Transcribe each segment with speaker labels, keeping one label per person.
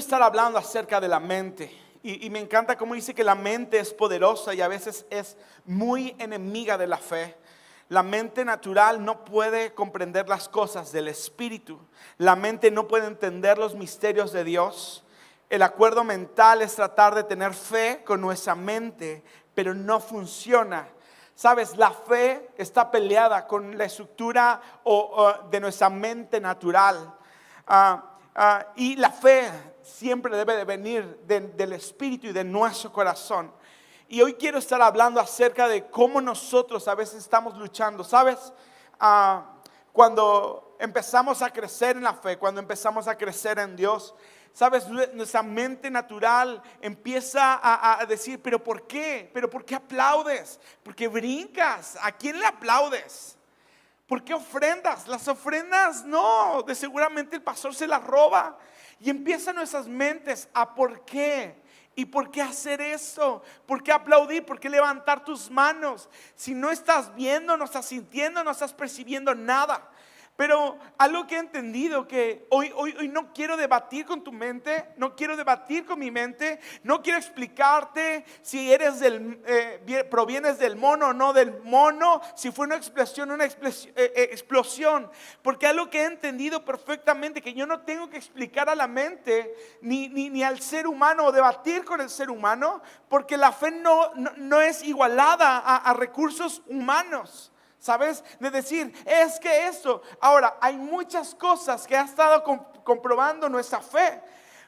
Speaker 1: estar hablando acerca de la mente. Y me encanta cómo dice que la mente es poderosa y a veces es muy enemiga de la fe. La mente natural no puede comprender las cosas del espíritu. La mente no puede entender los misterios de Dios. El acuerdo mental es tratar de tener fe con nuestra mente, pero no funciona. Sabes, la fe está peleada con la estructura de nuestra mente natural. Y la fe siempre debe de venir del espíritu y de nuestro corazón. Y hoy quiero estar hablando acerca de cómo nosotros a veces estamos luchando. ¿Sabes? Cuando empezamos a crecer en la fe, cuando empezamos a crecer en Dios, ¿sabes? Nuestra mente natural empieza a decir, ¿pero por qué? ¿Pero por qué aplaudes? ¿Por qué brincas? ¿A quién le aplaudes? ¿Por qué ofrendas? Las ofrendas no, de seguramente el pastor se las roba. Y empiezan nuestras mentes a ¿por qué? ¿Y por qué hacer eso? ¿Por qué aplaudir? ¿Por qué levantar tus manos? Si no estás viendo, no estás sintiendo, no estás percibiendo nada. Pero algo que he entendido que hoy no quiero debatir con tu mente, no quiero debatir con mi mente, no quiero explicarte si provienes del mono o no del mono, si fue una explosión, porque algo que he entendido perfectamente, que yo no tengo que explicar a la mente ni al ser humano o debatir con el ser humano, porque la fe no es igualada a recursos humanos. ¿Sabes? De decir, es que eso. Ahora, hay muchas cosas que ha estado comprobando nuestra fe.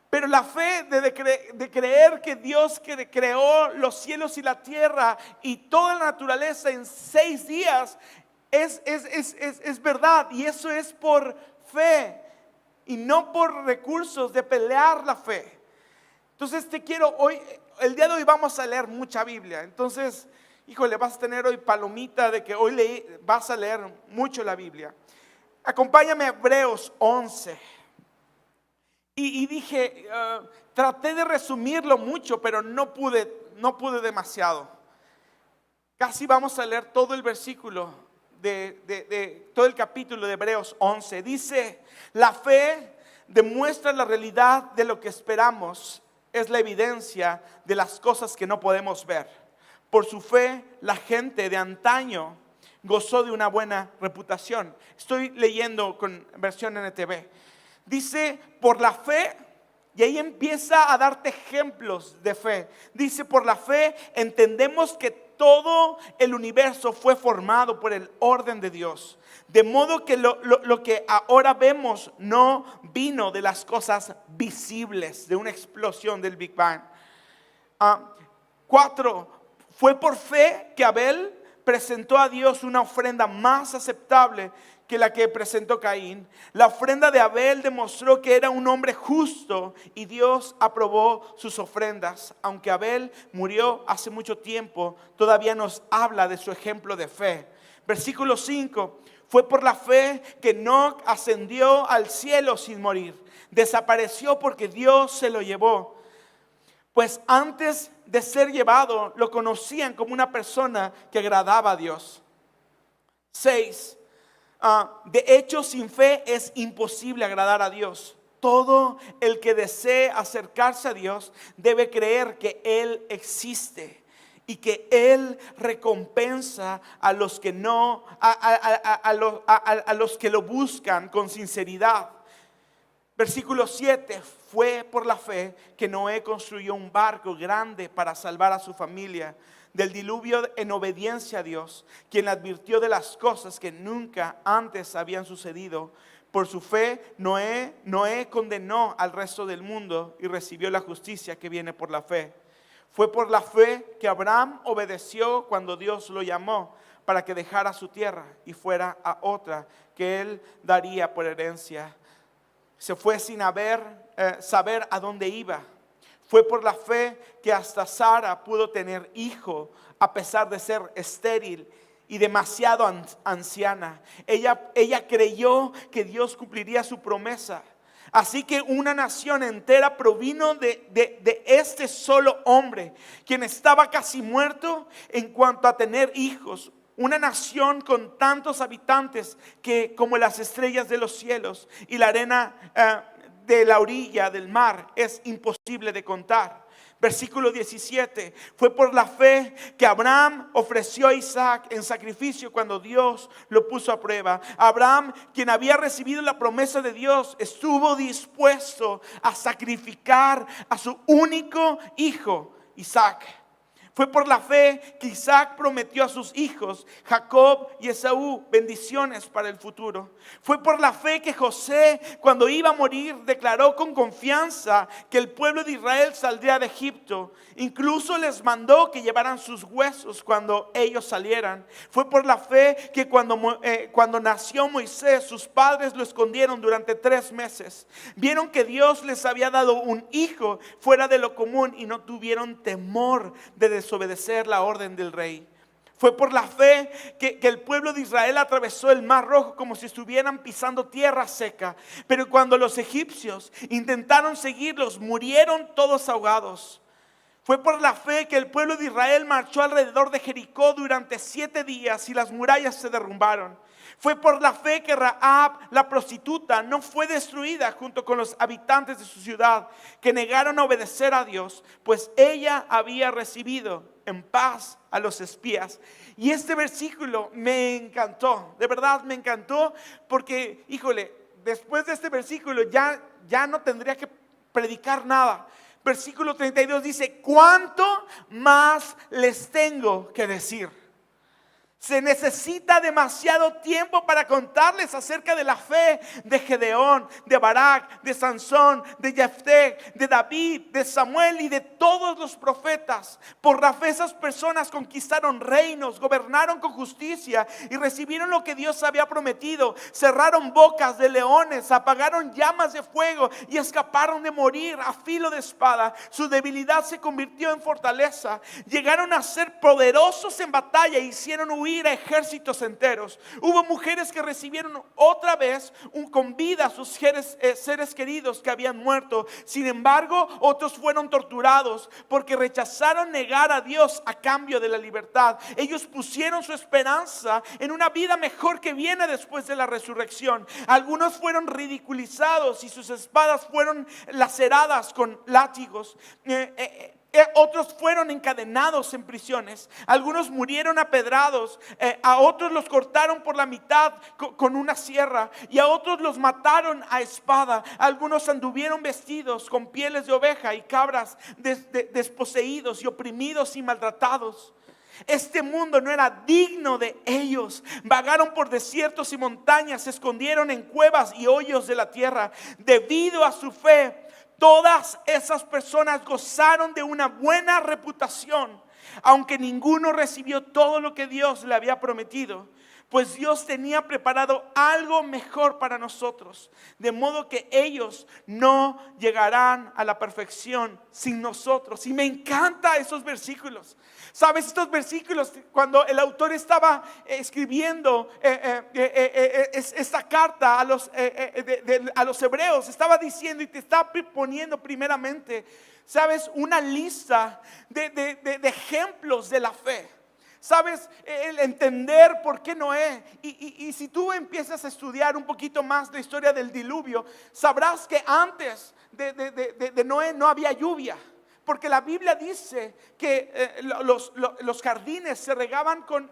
Speaker 1: Pero la fe de creer que Dios creó los cielos y la tierra y toda la naturaleza en 6 días es verdad. Y eso es por fe y no por recursos de pelear la fe. Entonces el día de hoy vamos a leer mucha Biblia. Entonces, híjole, vas a tener hoy palomita de que hoy vas a leer mucho la Biblia. Acompáñame a Hebreos 11. Y dije, traté de resumirlo mucho, pero no pude demasiado. Casi vamos a leer todo el versículo de todo el capítulo de Hebreos 11. Dice, la fe demuestra la realidad de lo que esperamos, es la evidencia de las cosas que no podemos ver. Por su fe, la gente de antaño gozó de una buena reputación. Estoy leyendo con versión NTV. Dice, por la fe, y ahí empieza a darte ejemplos de fe. Dice, por la fe entendemos que todo el universo fue formado por el orden de Dios. De modo que lo que ahora vemos no vino de las cosas visibles, de una explosión del Big Bang. 4. Fue por fe que Abel presentó a Dios una ofrenda más aceptable que la que presentó Caín. La ofrenda de Abel demostró que era un hombre justo y Dios aprobó sus ofrendas. Aunque Abel murió hace mucho tiempo, todavía nos habla de su ejemplo de fe. Versículo 5. Fue por la fe que Enoc ascendió al cielo sin morir. Desapareció porque Dios se lo llevó. Pues antes de ser llevado, lo conocían como una persona que agradaba a Dios. 6. De hecho, sin fe es imposible agradar a Dios. Todo el que desee acercarse a Dios debe creer que Él existe y que Él recompensa a los que a los que lo buscan con sinceridad. Versículo 7, fue por la fe que Noé construyó un barco grande para salvar a su familia del diluvio en obediencia a Dios, quien advirtió de las cosas que nunca antes habían sucedido. Por su fe, Noé condenó al resto del mundo y recibió la justicia que viene por la fe. Fue por la fe que Abraham obedeció cuando Dios lo llamó para que dejara su tierra y fuera a otra que él daría por herencia. Se fue sin saber a dónde iba. Fue por la fe que hasta Sara pudo tener hijo a pesar de ser estéril y demasiado anciana. Ella creyó que Dios cumpliría su promesa. Así que una nación entera provino de este solo hombre, quien estaba casi muerto en cuanto a tener hijos. Una nación con tantos habitantes que como las estrellas de los cielos y la arena de la orilla del mar es imposible de contar. Versículo 17, fue por la fe que Abraham ofreció a Isaac en sacrificio cuando Dios lo puso a prueba. Abraham, quien había recibido la promesa de Dios, estuvo dispuesto a sacrificar a su único hijo, Isaac. Fue por la fe que Isaac prometió a sus hijos, Jacob y Esaú, bendiciones para el futuro. Fue por la fe que José, cuando iba a morir, declaró con confianza que el pueblo de Israel saldría de Egipto. Incluso les mandó que llevaran sus huesos cuando ellos salieran. Fue por la fe que cuando nació Moisés, sus padres lo escondieron durante 3 meses. Vieron que Dios les había dado un hijo fuera de lo común y no tuvieron temor de desobedecer la orden del rey. Fue por la fe que el pueblo de Israel atravesó el Mar Rojo como si estuvieran pisando tierra seca. Pero cuando los egipcios intentaron seguirlos, murieron todos ahogados. Fue por la fe que el pueblo de Israel marchó alrededor de Jericó durante 7 días y las murallas se derrumbaron. Fue por la fe que Rahab, la prostituta, no fue destruida junto con los habitantes de su ciudad, que negaron a obedecer a Dios, pues ella había recibido en paz a los espías. Y este versículo me encantó, de verdad me encantó, porque, híjole, después de este versículo ya no tendría que predicar nada. Versículo 32 dice: ¿cuánto más les tengo que decir? Se necesita demasiado tiempo para contarles acerca de la fe de Gedeón, de Barak, de Sansón, de Jefté, de David, de Samuel y de todos los profetas. Por la fe esas personas conquistaron reinos, gobernaron con justicia y recibieron lo que Dios había prometido. Cerraron bocas de leones, apagaron llamas de fuego y escaparon de morir a filo de espada. Su debilidad se convirtió en fortaleza. Llegaron a ser poderosos en batalla e hicieron huir a ejércitos enteros. Hubo mujeres que recibieron otra vez con vida a sus seres queridos que habían muerto. Sin embargo, otros fueron torturados porque rechazaron negar a Dios a cambio de la libertad. Ellos pusieron su esperanza en una vida mejor que viene después de la resurrección. Algunos fueron ridiculizados y sus espadas fueron laceradas con látigos. Otros fueron encadenados en prisiones. Algunos murieron apedrados. A otros los cortaron por la mitad con una sierra. Y a otros los mataron a espada. Algunos anduvieron vestidos con pieles de oveja y cabras, desposeídos y oprimidos y maltratados. Este mundo no era digno de ellos. Vagaron por desiertos y montañas. Se escondieron en cuevas y hoyos de la tierra. Debido a su fe, todas esas personas gozaron de una buena reputación, aunque ninguno recibió todo lo que Dios le había prometido, pues Dios tenía preparado algo mejor para nosotros, de modo que ellos no llegarán a la perfección sin nosotros. Y me encantan esos versículos. Sabes, estos versículos, cuando el autor estaba escribiendo esta carta a los hebreos, estaba diciendo y te está poniendo primeramente, sabes, una lista de ejemplos de la fe. Sabes, el entender por qué Noé, y si tú empiezas a estudiar un poquito más la historia del diluvio, sabrás que antes de Noé no había lluvia. Porque la Biblia dice que los jardines se regaban con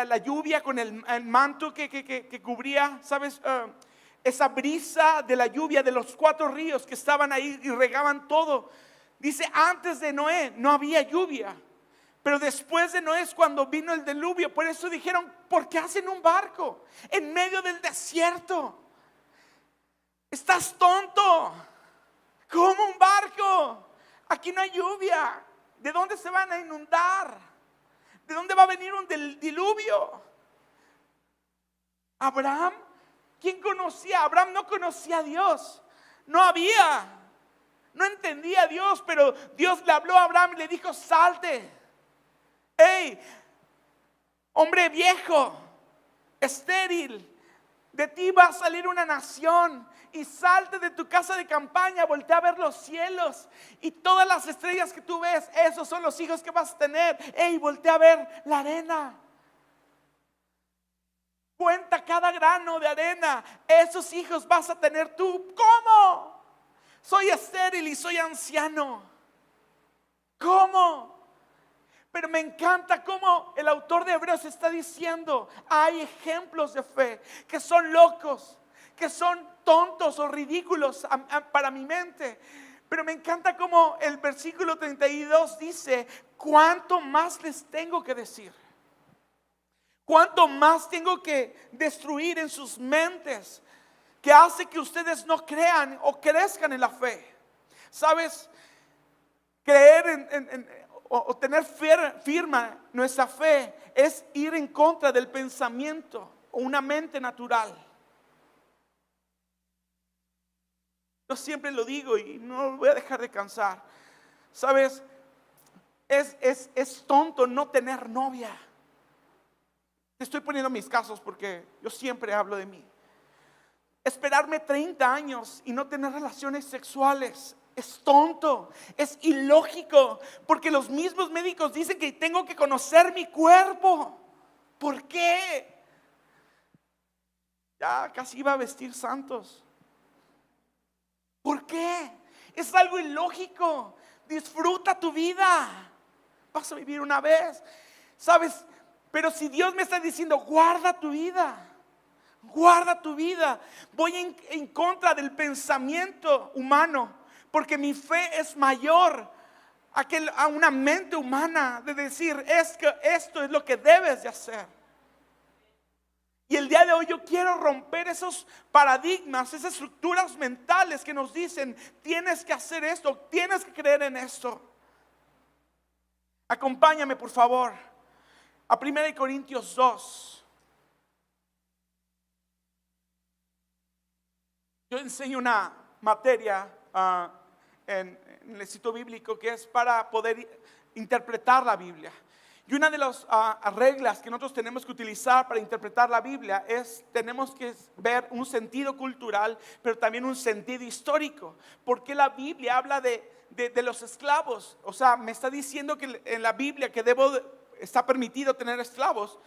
Speaker 1: la lluvia, con el manto que cubría, ¿sabes? Esa brisa de la lluvia de los 4 ríos que estaban ahí y regaban todo. Dice, antes de Noé no había lluvia, pero después de Noé es cuando vino el diluvio. Por eso dijeron, ¿por qué hacen un barco en medio del desierto? Estás tonto. ¿Cómo un barco? Aquí no hay lluvia. ¿De dónde se van a inundar? ¿De dónde va a venir un diluvio? Abraham, ¿quién conocía? Abraham no conocía a Dios. No había. No entendía a Dios, pero Dios le habló a Abraham y le dijo, salte. Hey, hombre viejo, estéril, de ti va a salir una nación. Y salte de tu casa de campaña, voltea a ver los cielos y todas las estrellas que tú ves, esos son los hijos que vas a tener. Hey, voltea a ver la arena. Cuenta cada grano de arena. Esos hijos vas a tener tú. ¿Cómo? Soy estéril y soy anciano. ¿Cómo? Pero me encanta cómo el autor de Hebreos está diciendo, hay ejemplos de fe que son locos, que son tontos o ridículos para mi mente. Pero me encanta cómo el versículo 32 dice, ¿cuánto más les tengo que decir? ¿Cuánto más tengo que destruir en sus mentes que hace que ustedes no crean o crezcan en la fe? ¿Sabes? Creer o tener firme nuestra fe es ir en contra del pensamiento o una mente natural. Yo siempre lo digo y no voy a dejar de cansar. ¿Sabes? Es tonto no tener novia. Estoy poniendo mis casos porque yo siempre hablo de mí. Esperarme 30 años y no tener relaciones sexuales es tonto, es ilógico, porque los mismos médicos dicen que tengo que conocer mi cuerpo. ¿Por qué? Ya casi iba a vestir santos. ¿Por qué? Es algo ilógico. Disfruta tu vida. Vas a vivir una vez. ¿Sabes? Pero si Dios me está diciendo, guarda tu vida. Guarda tu vida. Voy en contra del pensamiento humano, porque mi fe es mayor a una mente humana de decir, es que esto es lo que debes de hacer. Y el día de hoy yo quiero romper esos paradigmas, esas estructuras mentales que nos dicen, tienes que hacer esto, tienes que creer en esto. Acompáñame por favor a 1 Corintios 2. Yo enseño una materia en el Instituto Bíblico que es para poder interpretar la Biblia. Y una de las reglas que nosotros tenemos que utilizar para interpretar la Biblia es, tenemos que ver un sentido cultural, pero también un sentido histórico. Porque la Biblia habla de los esclavos. O sea, me está diciendo que en la Biblia que está permitido tener esclavos.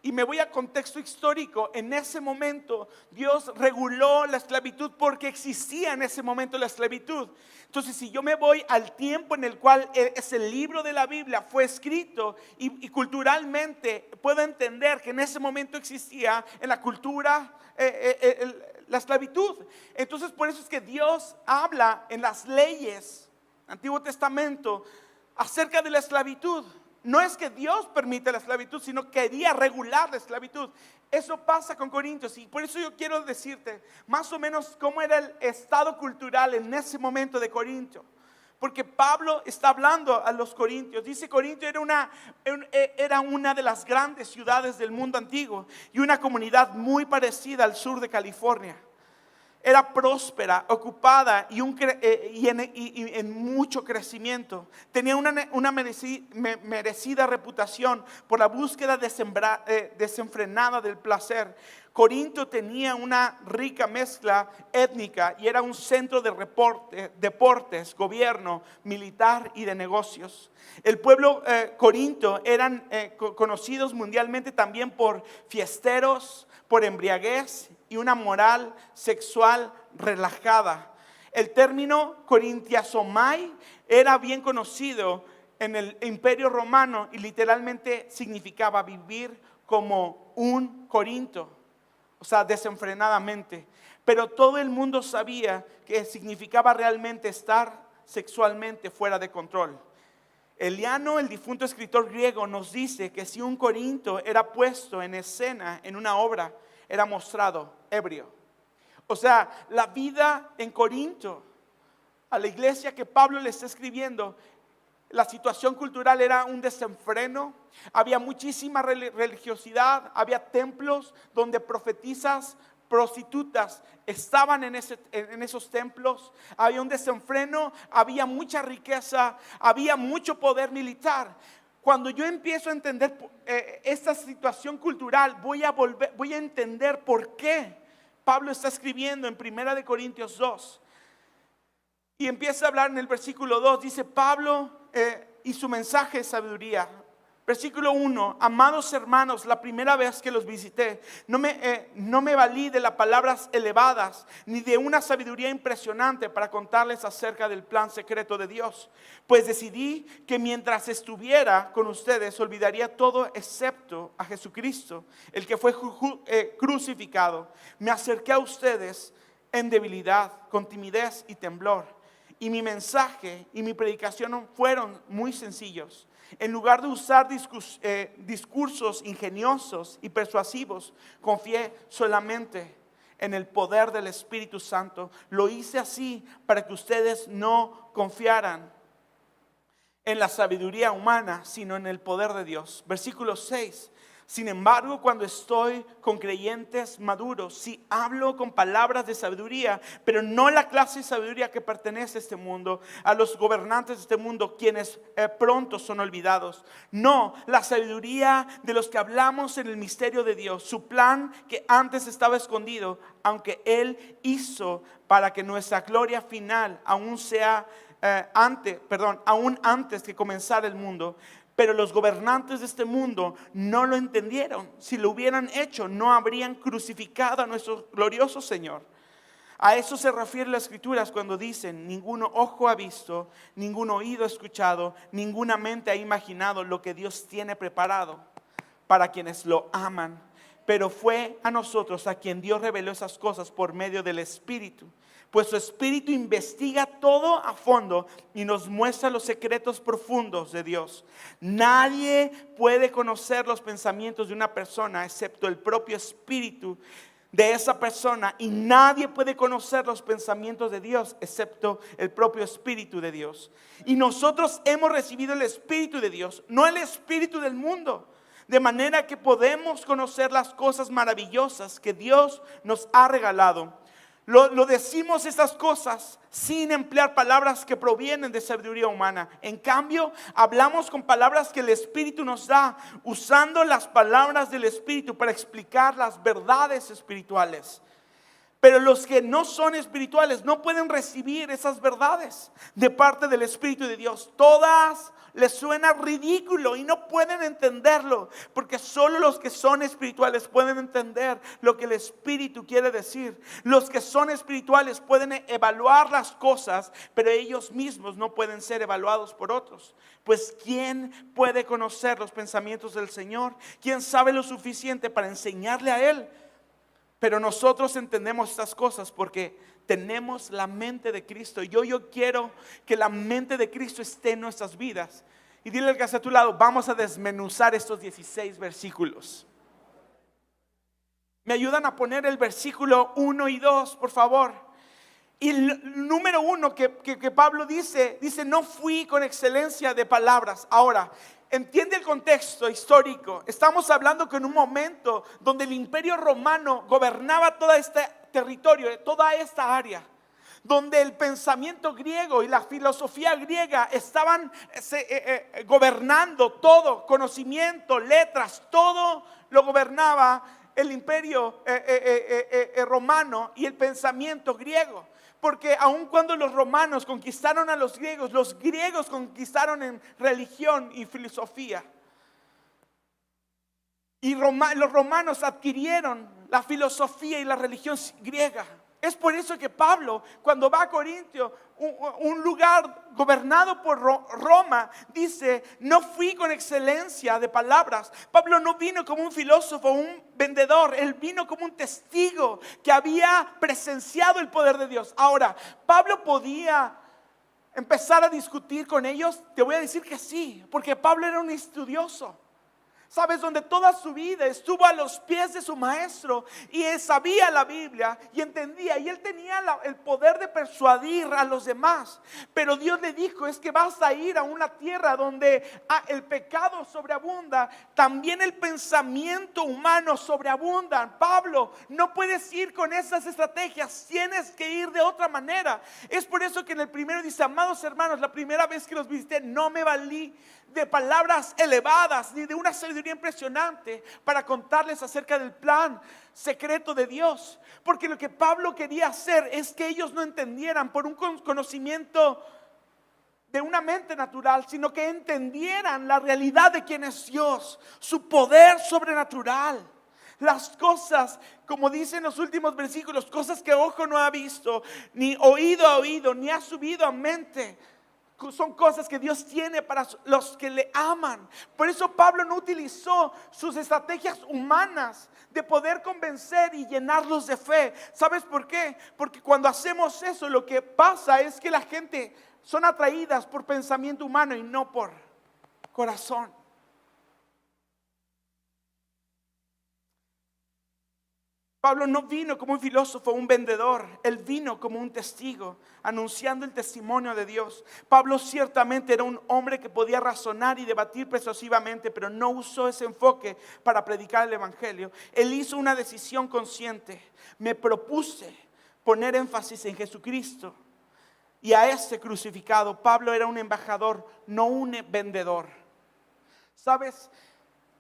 Speaker 1: Y me voy a contexto histórico. En ese momento Dios reguló la esclavitud porque existía en ese momento la esclavitud. Entonces, si yo me voy al tiempo en el cual ese libro de la Biblia fue escrito y culturalmente puedo entender que en ese momento existía en la cultura la esclavitud. Entonces, por eso es que Dios habla en las leyes, Antiguo Testamento, acerca de la esclavitud. No es que Dios permite la esclavitud, sino quería regular la esclavitud. Eso pasa con Corintios, y por eso yo quiero decirte más o menos cómo era el estado cultural en ese momento de Corinto. Porque Pablo está hablando a los corintios. Dice, Corinto era una de las grandes ciudades del mundo antiguo y una comunidad muy parecida al sur de California. Era próspera, ocupada y en mucho crecimiento. Tenía una merecida reputación por la búsqueda desenfrenada del placer. Corinto tenía una rica mezcla étnica y era un centro de deportes, gobierno, militar y de negocios. El pueblo Corinto eran conocidos mundialmente también por fiesteros, por embriaguez y una moral sexual relajada. El término corintiasomai era bien conocido en el Imperio Romano y literalmente significaba vivir como un Corinto, o sea, desenfrenadamente. Pero todo el mundo sabía que significaba realmente estar sexualmente fuera de control. Eliano, el difunto escritor griego, nos dice que si un Corinto era puesto en escena en una obra, era mostrado ebrio. O sea, la vida en Corinto, a la iglesia que Pablo le está escribiendo, la situación cultural era un desenfreno. Había muchísima religiosidad, había templos donde profetisas, prostitutas estaban en esos templos. Había un desenfreno, había mucha riqueza, había mucho poder militar. Cuando yo empiezo a entender esta situación cultural, voy a entender por qué Pablo está escribiendo en 1 Corintios 2. Y empieza a hablar en el versículo 2. Dice Pablo y su mensaje de sabiduría. Versículo 1, amados hermanos, la primera vez que los visité, no me valí de las palabras elevadas, ni de una sabiduría impresionante para contarles acerca del plan secreto de Dios. Pues decidí que mientras estuviera con ustedes, olvidaría todo excepto a Jesucristo, el que fue crucificado. Me acerqué a ustedes en debilidad, con timidez y temblor. Y mi mensaje y mi predicación fueron muy sencillos. En lugar de usar discursos ingeniosos y persuasivos, confié solamente en el poder del Espíritu Santo. Lo hice así para que ustedes no confiaran en la sabiduría humana, sino en el poder de Dios. Versículo 6. Sin embargo, cuando estoy con creyentes maduros, si hablo con palabras de sabiduría, pero no la clase de sabiduría que pertenece a este mundo, a los gobernantes de este mundo, quienes pronto son olvidados. No, la sabiduría de los que hablamos en el misterio de Dios, su plan que antes estaba escondido, aunque Él hizo para que nuestra gloria final aún sea aún antes que comenzara el mundo. Pero los gobernantes de este mundo no lo entendieron. Si lo hubieran hecho, no habrían crucificado a nuestro glorioso Señor. A eso se refiere las Escrituras cuando dicen: ningún ojo ha visto, ningún oído ha escuchado, ninguna mente ha imaginado lo que Dios tiene preparado para quienes lo aman. Pero fue a nosotros a quien Dios reveló esas cosas por medio del Espíritu. Pues su Espíritu investiga todo a fondo y nos muestra los secretos profundos de Dios. Nadie puede conocer los pensamientos de una persona excepto el propio Espíritu de esa persona, y nadie puede conocer los pensamientos de Dios excepto el propio Espíritu de Dios. Y nosotros hemos recibido el Espíritu de Dios, no el espíritu del mundo, de manera que podemos conocer las cosas maravillosas que Dios nos ha regalado. Lo decimos estas cosas sin emplear palabras que provienen de sabiduría humana. En cambio, hablamos con palabras que el Espíritu nos da, usando las palabras del Espíritu para explicar las verdades espirituales. Pero los que no son espirituales no pueden recibir esas verdades de parte del Espíritu de Dios. Todas les suena ridículo y no pueden entenderlo, porque solo los que son espirituales pueden entender lo que el Espíritu quiere decir. Los que son espirituales pueden evaluar las cosas, pero ellos mismos no pueden ser evaluados por otros. Pues ¿quién puede conocer los pensamientos del Señor? ¿Quién sabe lo suficiente para enseñarle a Él? Pero nosotros entendemos estas cosas porque tenemos la mente de Cristo. Yo quiero que la mente de Cristo esté en nuestras vidas. Y dile al que está a tu lado: vamos a desmenuzar estos 16 versículos. ¿Me ayudan a poner el versículo 1 y 2, por favor? Y el número 1 que Pablo dice, no fui con excelencia de palabras. Ahora, entiende el contexto histórico. Estamos hablando que en un momento donde el imperio romano gobernaba todo este territorio, toda esta área, donde el pensamiento griego y la filosofía griega estaban gobernando todo, conocimiento, letras, todo lo gobernaba el imperio romano y el pensamiento griego. Porque aun cuando los romanos conquistaron a los griegos conquistaron en religión y filosofía. Y los romanos adquirieron la filosofía y la religión griega. Es por eso que Pablo, cuando va a Corintio, un lugar gobernado por Roma, dice: no fui con excelencia de palabras. Pablo no vino como un filósofo, un vendedor. Él vino como un testigo que había presenciado el poder de Dios. Ahora, Pablo podía empezar a discutir con ellos. Te voy a decir que sí, porque Pablo era un estudioso. ¿Sabes? Donde toda su vida estuvo a los pies de su maestro y él sabía la Biblia y entendía, y él tenía el poder de persuadir a los demás. Pero Dios le dijo: es que vas a ir a una tierra donde el pecado sobreabunda, también el pensamiento humano sobreabunda. Pablo, no puedes ir con esas estrategias, tienes que ir de otra manera. Es por eso que en el primero dice: amados hermanos, la primera vez que los visité no me valí de palabras elevadas ni de una sabiduría impresionante para contarles acerca del plan secreto de Dios. Porque lo que Pablo quería hacer es que ellos no entendieran por un conocimiento de una mente natural, sino que entendieran la realidad de quién es Dios, su poder sobrenatural. Las cosas, como dicen los últimos versículos, cosas que ojo no ha visto, ni oído ha oído, ni ha subido a mente, son cosas que Dios tiene para los que le aman. Por eso Pablo no utilizó sus estrategias humanas de poder convencer y llenarlos de fe. ¿Sabes por qué? Porque cuando hacemos eso, lo que pasa es que la gente son atraídas por pensamiento humano y no por corazón. Pablo no vino como un filósofo, un vendedor. Él vino como un testigo, anunciando el testimonio de Dios. Pablo ciertamente era un hombre que podía razonar y debatir persuasivamente, pero no usó ese enfoque para predicar el evangelio. Él hizo una decisión consciente. Me propuse poner énfasis en Jesucristo y a ese crucificado. Pablo era un embajador, no un vendedor. ¿Sabes?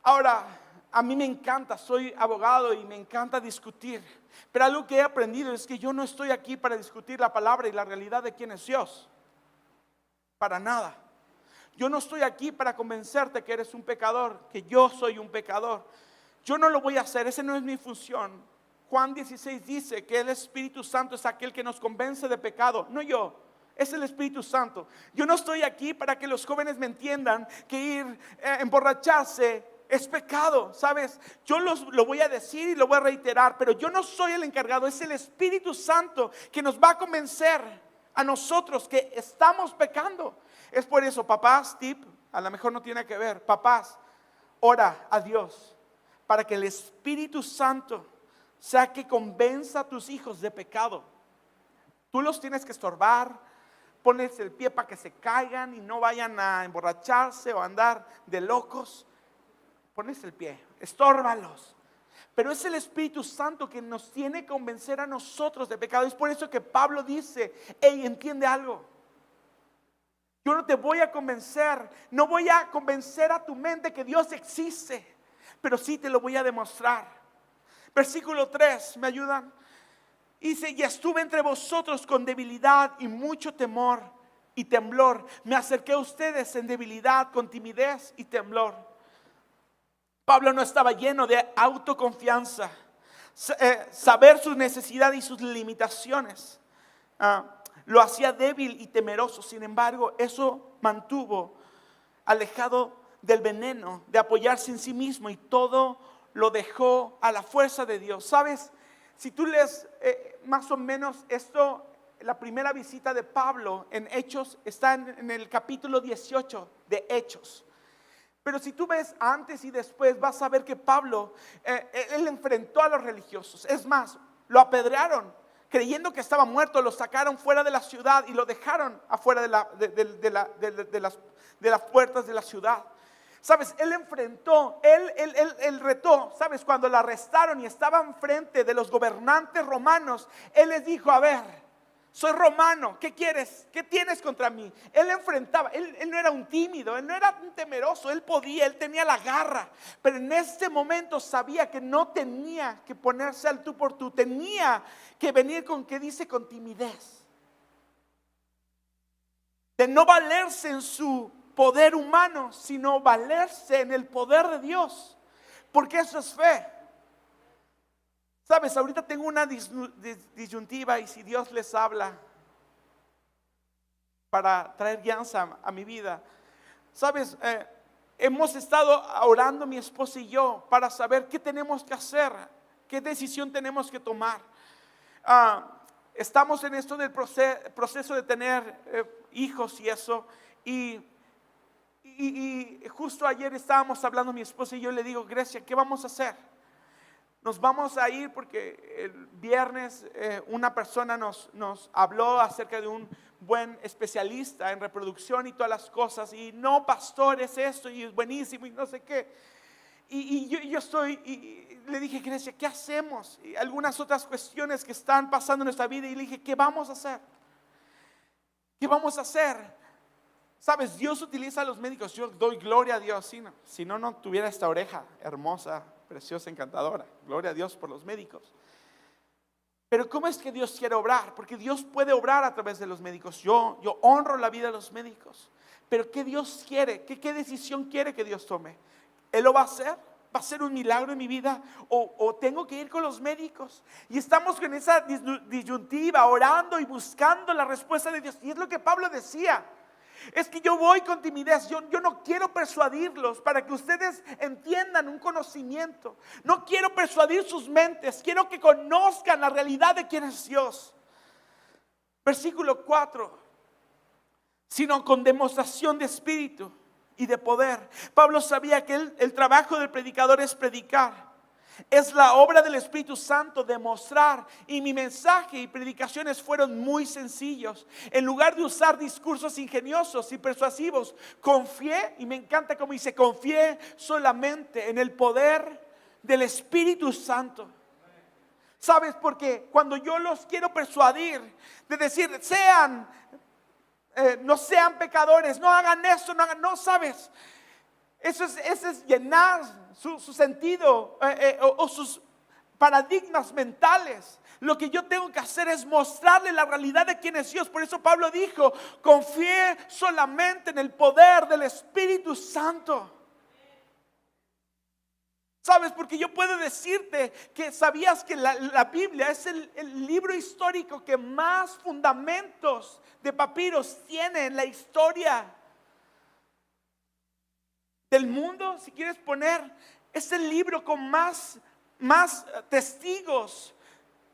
Speaker 1: Ahora, a mí me encanta, soy abogado y me encanta discutir. Pero algo que he aprendido es que yo no estoy aquí para discutir la palabra y la realidad de quién es Dios. Para nada. Yo no estoy aquí para convencerte que eres un pecador, que yo soy un pecador. Yo no lo voy a hacer, esa no es mi función. Juan 16 dice que el Espíritu Santo es aquel que nos convence de pecado, no yo. Es el Espíritu Santo. Yo no estoy aquí para que los jóvenes me entiendan que ir a emborracharse es pecado, ¿sabes? Yo lo voy a decir y lo voy a reiterar, pero yo no soy el encargado. Es el Espíritu Santo que nos va a convencer a nosotros que estamos pecando. Es por eso, papás, a lo mejor no tiene que ver. Papás, ora a Dios para que el Espíritu Santo sea que convenza a tus hijos de pecado. Tú los tienes que estorbar, pones el pie para que se caigan y no vayan a emborracharse o a andar de locos. Pones el pie, estórbalos. Pero es el Espíritu Santo que nos tiene que convencer a nosotros de pecado. Es por eso que Pablo dice, hey, entiende algo. Yo no te voy a convencer, no voy a convencer a tu mente que Dios existe, pero sí te lo voy a demostrar. Versículo 3, ¿me ayudan? Dice, y estuve entre vosotros con debilidad y mucho temor y temblor. Me acerqué a ustedes en debilidad, con timidez y temblor. Pablo no estaba lleno de autoconfianza, saber sus necesidades y sus limitaciones lo hacía débil y temeroso. Sin embargo, eso mantuvo alejado del veneno de apoyarse en sí mismo y todo lo dejó a la fuerza de Dios. ¿Sabes? Si tú lees más o menos esto, la primera visita de Pablo en Hechos está en el capítulo 18 de Hechos. Pero si tú ves antes y después, vas a ver que Pablo, él enfrentó a los religiosos. Es más, lo apedrearon, creyendo que estaba muerto, lo sacaron fuera de la ciudad y lo dejaron afuera de las puertas de la ciudad. ¿Sabes? Él enfrentó, él retó. ¿Sabes? Cuando lo arrestaron y estaba enfrente de los gobernantes romanos, él les dijo, a ver, soy romano, ¿qué quieres? ¿Qué tienes contra mí? Él enfrentaba, él no era un tímido, él no era un temeroso, él podía, él tenía la garra. Pero en este momento sabía que no tenía que ponerse al tú por tú, tenía que venir con, ¿qué dice? Con timidez. De no valerse en su poder humano, sino valerse en el poder de Dios. Porque eso es fe. Sabes, ahorita tengo una disyuntiva y si Dios les habla para traer guianza a mi vida. Sabes, hemos estado orando mi esposa y yo para saber qué tenemos que hacer, qué decisión tenemos que tomar. Estamos en esto del proceso de tener hijos y eso. Y justo ayer estábamos hablando mi esposa y yo, le digo, Grecia, ¿qué vamos a hacer? Nos vamos a ir porque el viernes una persona nos habló acerca de un buen especialista en reproducción y todas las cosas. Y no, pastor, es esto y es buenísimo y no sé qué. Y le dije, Grecia, ¿qué hacemos? Y algunas otras cuestiones que están pasando en nuestra vida. Y le dije, ¿qué vamos a hacer? ¿Qué vamos a hacer? Sabes, Dios utiliza a los médicos. Yo doy gloria a Dios. Si no tuviera esta oreja hermosa, preciosa, encantadora. Gloria a Dios por los médicos. Pero ¿cómo es que Dios quiere obrar? Porque Dios puede obrar a través de los médicos. Yo honro la vida de los médicos. Pero ¿qué Dios quiere? ¿Qué decisión quiere que Dios tome? ¿Él lo va a hacer? ¿Va a ser un milagro en mi vida? ¿O tengo que ir con los médicos? Y estamos con esa disyuntiva, orando y buscando la respuesta de Dios. Y es lo que Pablo decía. Es que yo voy con timidez, yo no quiero persuadirlos para que ustedes entiendan un conocimiento. No quiero persuadir sus mentes, quiero que conozcan la realidad de quién es Dios. Versículo 4, sino con demostración de espíritu y de poder. Pablo sabía que el trabajo del predicador es predicar. Es la obra del Espíritu Santo demostrar. Y mi mensaje y predicaciones fueron muy sencillos. En lugar de usar discursos ingeniosos y persuasivos, confié, y me encanta como dice, confié solamente en el poder del Espíritu Santo. ¿Sabes? Porque cuando yo los quiero persuadir, de decir, no sean pecadores, no hagan esto, no, ¿sabes? Eso es llenar su sentido o sus paradigmas mentales. Lo que yo tengo que hacer es mostrarle la realidad de quién es Dios. Por eso Pablo dijo, confié solamente en el poder del Espíritu Santo. ¿Sabes? Porque yo puedo decirte que sabías que la Biblia es el libro histórico que más fundamentos de papiros tiene en la historia del mundo. Si quieres poner, es el libro con más testigos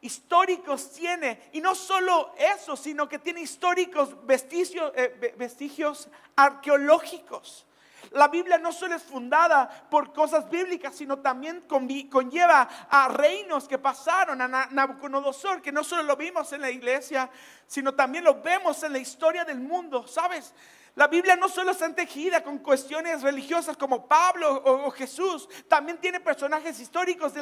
Speaker 1: históricos tiene. Y no solo eso, sino que tiene históricos vestigios arqueológicos. La Biblia no solo es fundada por cosas bíblicas, sino también conlleva a reinos que pasaron, a Nabucodonosor, que no solo lo vimos en la iglesia, sino también lo vemos en la historia del mundo. ¿Sabes? La Biblia no solo está tejida con cuestiones religiosas como Pablo o Jesús, también tiene personajes históricos de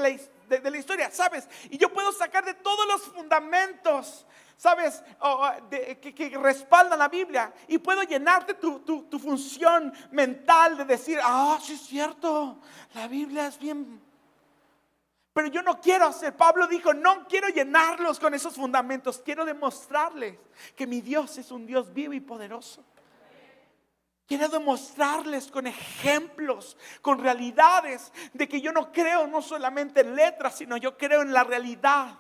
Speaker 1: la historia, ¿sabes? Y yo puedo sacar de todos los fundamentos, ¿sabes? Que respaldan la Biblia, y puedo llenarte tu función mental de decir, sí es cierto, la Biblia es bien. Pero yo no quiero hacer, Pablo dijo, no quiero llenarlos con esos fundamentos, quiero demostrarles que mi Dios es un Dios vivo y poderoso. Quiero demostrarles con ejemplos, con realidades, de que yo no creo no solamente en letras, sino yo creo en la realidad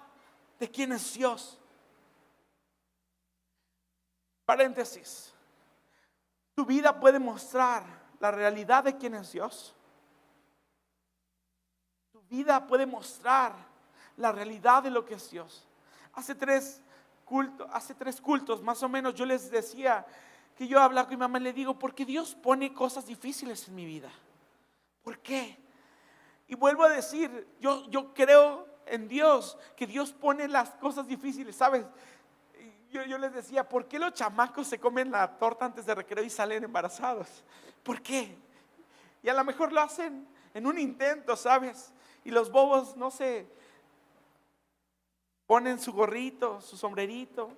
Speaker 1: de quién es Dios. Paréntesis. Tu vida puede mostrar la realidad de quién es Dios. Tu vida puede mostrar la realidad de lo que es Dios. Hace tres cultos más o menos yo les decía que yo hablaba con mi mamá y le digo, ¿por qué Dios pone cosas difíciles en mi vida? ¿Por qué? Y vuelvo a decir, yo creo en Dios, que Dios pone las cosas difíciles, ¿sabes? Yo les decía, ¿por qué los chamacos se comen la torta antes de recreo y salen embarazados? ¿Por qué? Y a lo mejor lo hacen en un intento, ¿sabes? Y los bobos, no sé, ponen su gorrito, su sombrerito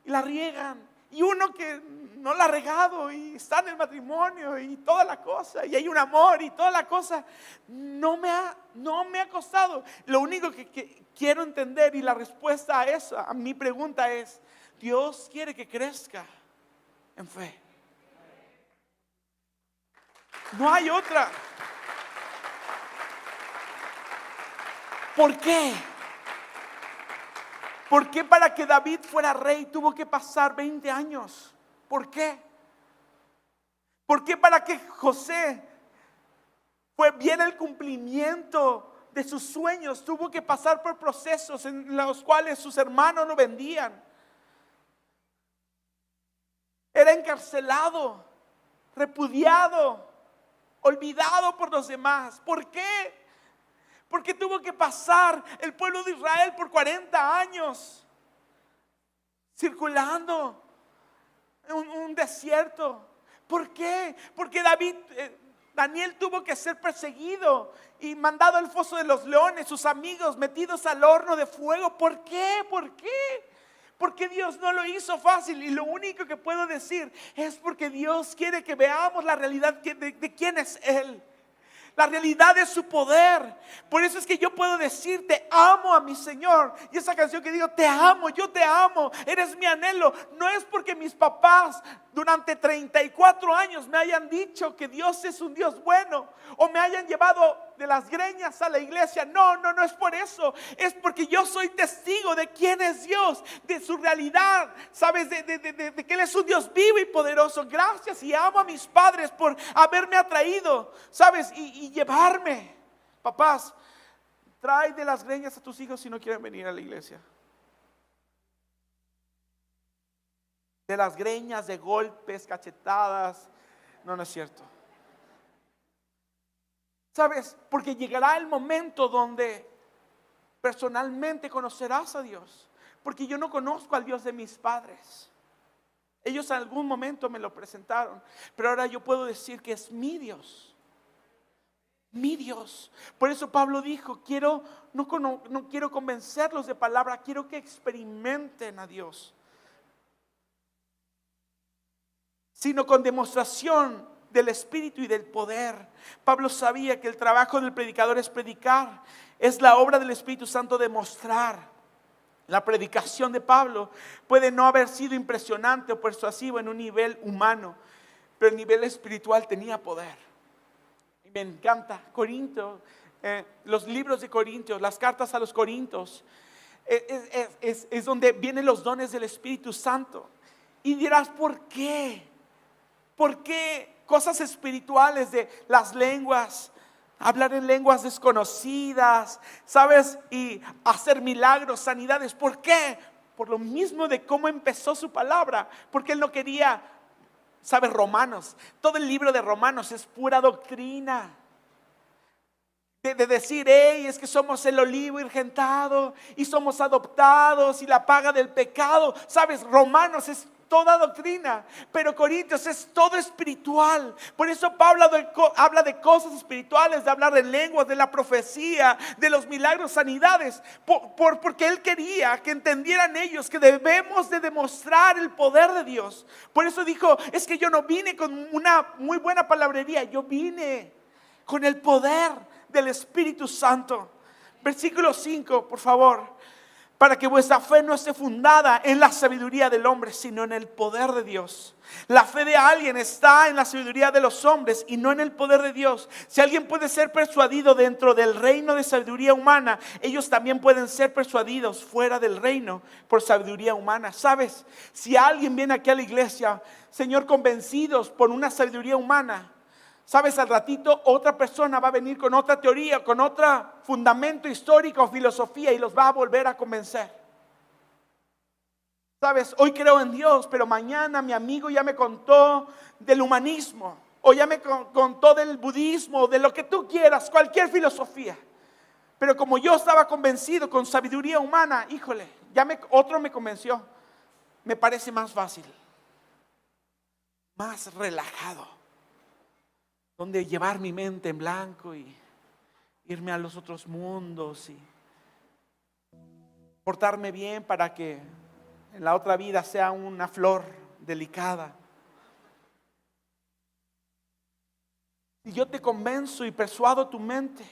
Speaker 1: y la riegan. Y uno que no la ha regado y está en el matrimonio y toda la cosa, y hay un amor y toda la cosa, no me ha costado. Lo único que quiero entender, y la respuesta a eso, a mi pregunta es, Dios quiere que crezca en fe. No hay otra. ¿Por qué? ¿Por qué para que David fuera rey tuvo que pasar 20 años? ¿Por qué? ¿Por qué para que José viera el cumplimiento de sus sueños tuvo que pasar por procesos en los cuales sus hermanos lo vendían? Era encarcelado, repudiado, olvidado por los demás. ¿Por qué? Porque tuvo que pasar el pueblo de Israel por 40 años circulando en un desierto. ¿Por qué? Porque Daniel tuvo que ser perseguido y mandado al foso de los leones, sus amigos metidos al horno de fuego. ¿Por qué? ¿Por qué? Porque Dios no lo hizo fácil, y lo único que puedo decir es porque Dios quiere que veamos la realidad de quién es Él. La realidad es su poder. Por eso es que yo puedo decirte, amo a mi Señor. Y esa canción que digo, te amo, yo te amo, eres mi anhelo. No es porque mis papás durante 34 años me hayan dicho que Dios es un Dios bueno, o me hayan llevado de las greñas a la iglesia. No es por eso. Es porque yo soy testigo de quién es Dios, de su realidad, sabes, de que Él es un Dios vivo y poderoso. Gracias, y amo a mis padres por haberme atraído, sabes, y llevarme. Papás, trae de las greñas a tus hijos si no quieren venir a la iglesia. De las greñas, de golpes, cachetadas. No es cierto. ¿Sabes? Porque llegará el momento donde personalmente conocerás a Dios. Porque yo no conozco al Dios de mis padres. Ellos en algún momento me lo presentaron, pero ahora yo puedo decir que es mi Dios. Mi Dios. Por eso Pablo dijo, no quiero convencerlos de palabra, quiero que experimenten a Dios, sino con demostración del Espíritu y del poder. Pablo sabía que el trabajo del predicador es predicar. Es la obra del Espíritu Santo demostrar. La predicación de Pablo puede no haber sido impresionante o persuasivo en un nivel humano, pero el nivel espiritual tenía poder. Y me encanta Corintios, los libros de Corintios, las cartas a los Corintios, es donde vienen los dones del Espíritu Santo. Y dirás, ¿por qué? ¿Por qué cosas espirituales de las lenguas? Hablar en lenguas desconocidas, ¿sabes? Y hacer milagros, sanidades. ¿Por qué? Por lo mismo de cómo empezó su palabra. Porque él no quería, ¿sabes? Romanos. Todo el libro de Romanos es pura doctrina. De decir, hey, es que somos el olivo irgentado y somos adoptados y la paga del pecado. ¿Sabes? Romanos es toda doctrina, pero Corintios es todo espiritual. Por eso Pablo habla de cosas espirituales, de hablar en lenguas, de la profecía, de los milagros, sanidades, porque él quería que entendieran ellos que debemos de demostrar el poder de Dios. Por eso dijo, es que yo no vine con una muy buena palabrería, yo vine con el poder del Espíritu Santo. Versículo 5, por favor. Para que vuestra fe no esté fundada en la sabiduría del hombre, sino en el poder de Dios. La fe de alguien está en la sabiduría de los hombres y no en el poder de Dios. Si alguien puede ser persuadido dentro del reino de sabiduría humana, ellos también pueden ser persuadidos fuera del reino por sabiduría humana. ¿Sabes? Si alguien viene aquí a la iglesia, Señor, convencidos por una sabiduría humana, ¿sabes? Al ratito otra persona va a venir con otra teoría, con otro fundamento histórico o filosofía y los va a volver a convencer. ¿Sabes? Hoy creo en Dios, pero mañana mi amigo ya me contó del humanismo, o ya me contó del budismo, de lo que tú quieras, cualquier filosofía. Pero como yo estaba convencido con sabiduría humana, híjole, otro me convenció. Me parece más fácil, más relajado, donde llevar mi mente en blanco y irme a los otros mundos y portarme bien para que en la otra vida sea una flor delicada. Si yo te convenzo y persuado tu mente,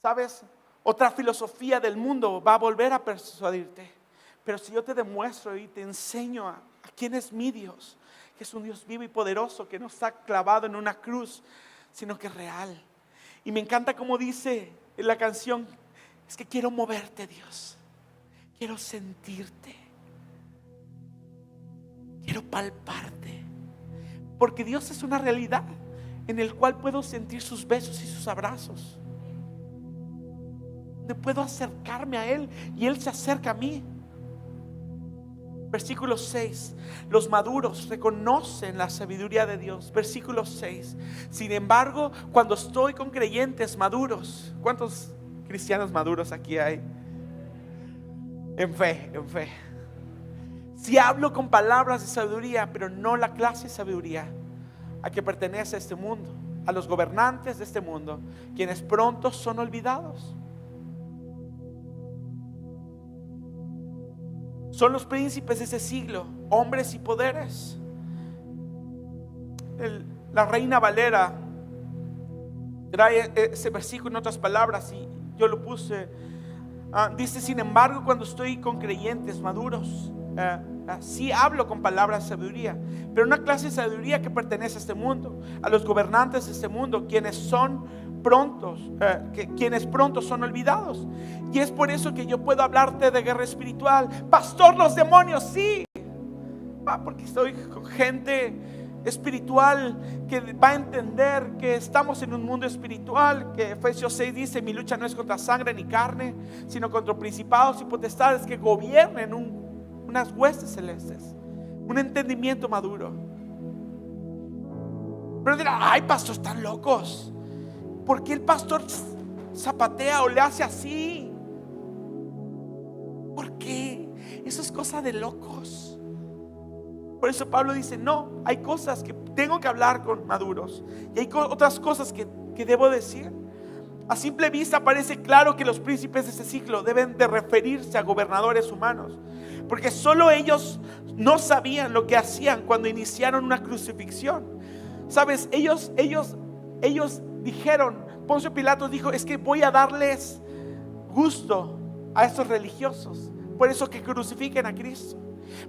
Speaker 1: ¿sabes? Otra filosofía del mundo va a volver a persuadirte. Pero si yo te demuestro y te enseño a quién es mi Dios, que es un Dios vivo y poderoso, que no está clavado en una cruz, sino que es real. Y me encanta como dice en la canción, es que quiero moverte, Dios. Quiero sentirte. Quiero palparte. Porque Dios es una realidad en el cual puedo sentir sus besos y sus abrazos. Donde puedo acercarme a Él y Él se acerca a mí. Versículo 6, los maduros reconocen la sabiduría de Dios. Versículo 6, sin embargo, cuando estoy con creyentes maduros, ¿cuántos cristianos maduros aquí hay? En fe. Si hablo con palabras de sabiduría, pero no la clase de sabiduría a que pertenece a este mundo, a los gobernantes de este mundo, quienes pronto son olvidados. Son los príncipes de ese siglo, hombres y poderes. La Reina Valera trae ese versículo en otras palabras y yo lo puse. Dice: sin embargo, cuando estoy con creyentes maduros, sí hablo con palabras de sabiduría, pero una clase de sabiduría que pertenece a este mundo, a los gobernantes de este mundo, quienes pronto son olvidados. Y es por eso que yo puedo hablarte de guerra espiritual. Pastor, los demonios, sí, porque estoy con gente espiritual que va a entender que estamos en un mundo espiritual, que Efesios 6 dice: mi lucha no es contra sangre ni carne, sino contra principados y potestades que gobiernen unas huestes celestes. Un entendimiento maduro. Pero dirán: ay, pastor, están locos. ¿Por qué el pastor zapatea o le hace así? ¿Por qué? Eso es cosa de locos. Por eso Pablo dice: no, hay cosas que tengo que hablar con maduros y hay otras cosas que debo decir. A simple vista parece claro que los príncipes de este siglo deben de referirse a gobernadores humanos, porque solo ellos no sabían lo que hacían cuando iniciaron una crucifixión. Sabes, ellos dijeron, Poncio Pilato dijo: es que voy a darles gusto a estos religiosos, por eso que crucifiquen a Cristo.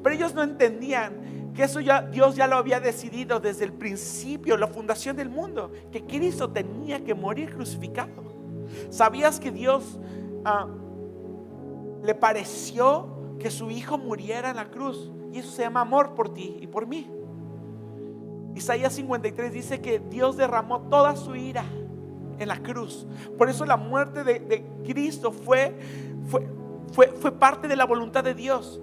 Speaker 1: Pero ellos no entendían que eso Dios ya lo había decidido desde el principio, la fundación del mundo, que Cristo tenía que morir crucificado. ¿Sabías que Dios le pareció que su hijo muriera en la cruz? Y eso se llama amor por ti y por mí. Isaías 53 dice que Dios derramó toda su ira en la cruz. Por eso la muerte de Cristo fue parte de la voluntad de Dios.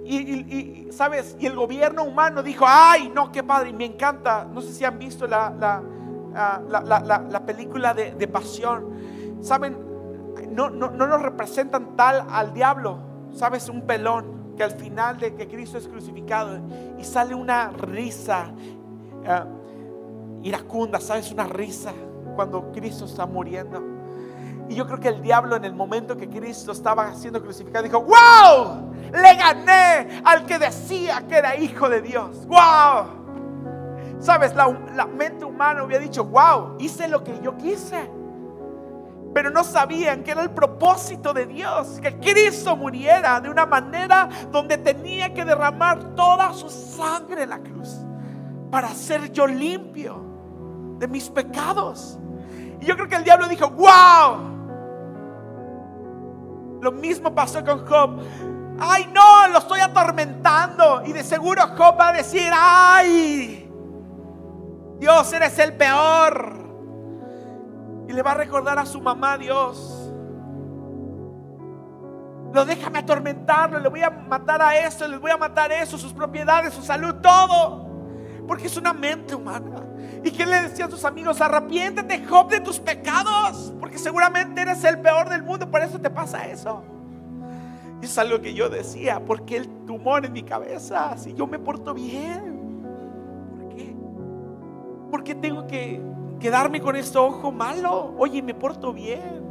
Speaker 1: Y sabes, y el gobierno humano dijo: ay, no, qué padre. Y me encanta, no sé si han visto la película de Pasión. Saben, no nos representan tal al diablo. Sabes, un pelón que al final de que Cristo es crucificado y sale una risa iracunda, sabes, una risa cuando Cristo está muriendo. Y yo creo que el diablo, en el momento que Cristo estaba siendo crucificado, dijo: ¡wow! Le gané al que decía que era hijo de Dios. ¡Wow! Sabes, la mente humana había dicho: ¡wow! Hice lo que yo quise. Pero no sabían que era el propósito de Dios, que Cristo muriera de una manera donde tenía que derramar toda su sangre en la cruz para ser yo limpio de mis pecados. Y yo creo que el diablo dijo: ¡wow! Lo mismo pasó con Job. Ay, no, lo estoy atormentando. Y de seguro Job va a decir: ay, Dios, eres el peor. Y le va a recordar a su mamá: Dios, déjame atormentarlo, le voy a matar a esto, les voy a matar eso, sus propiedades, su salud, todo. Porque es una mente humana. ¿Y qué le decían sus amigos? Arrepiéntete, Job, de tus pecados, porque seguramente eres el peor del mundo, por eso te pasa eso. Y es algo que yo decía: ¿por qué el tumor en mi cabeza si yo me porto bien? ¿Por qué? ¿Por qué tengo que quedarme con este ojo malo? Oye, me porto bien,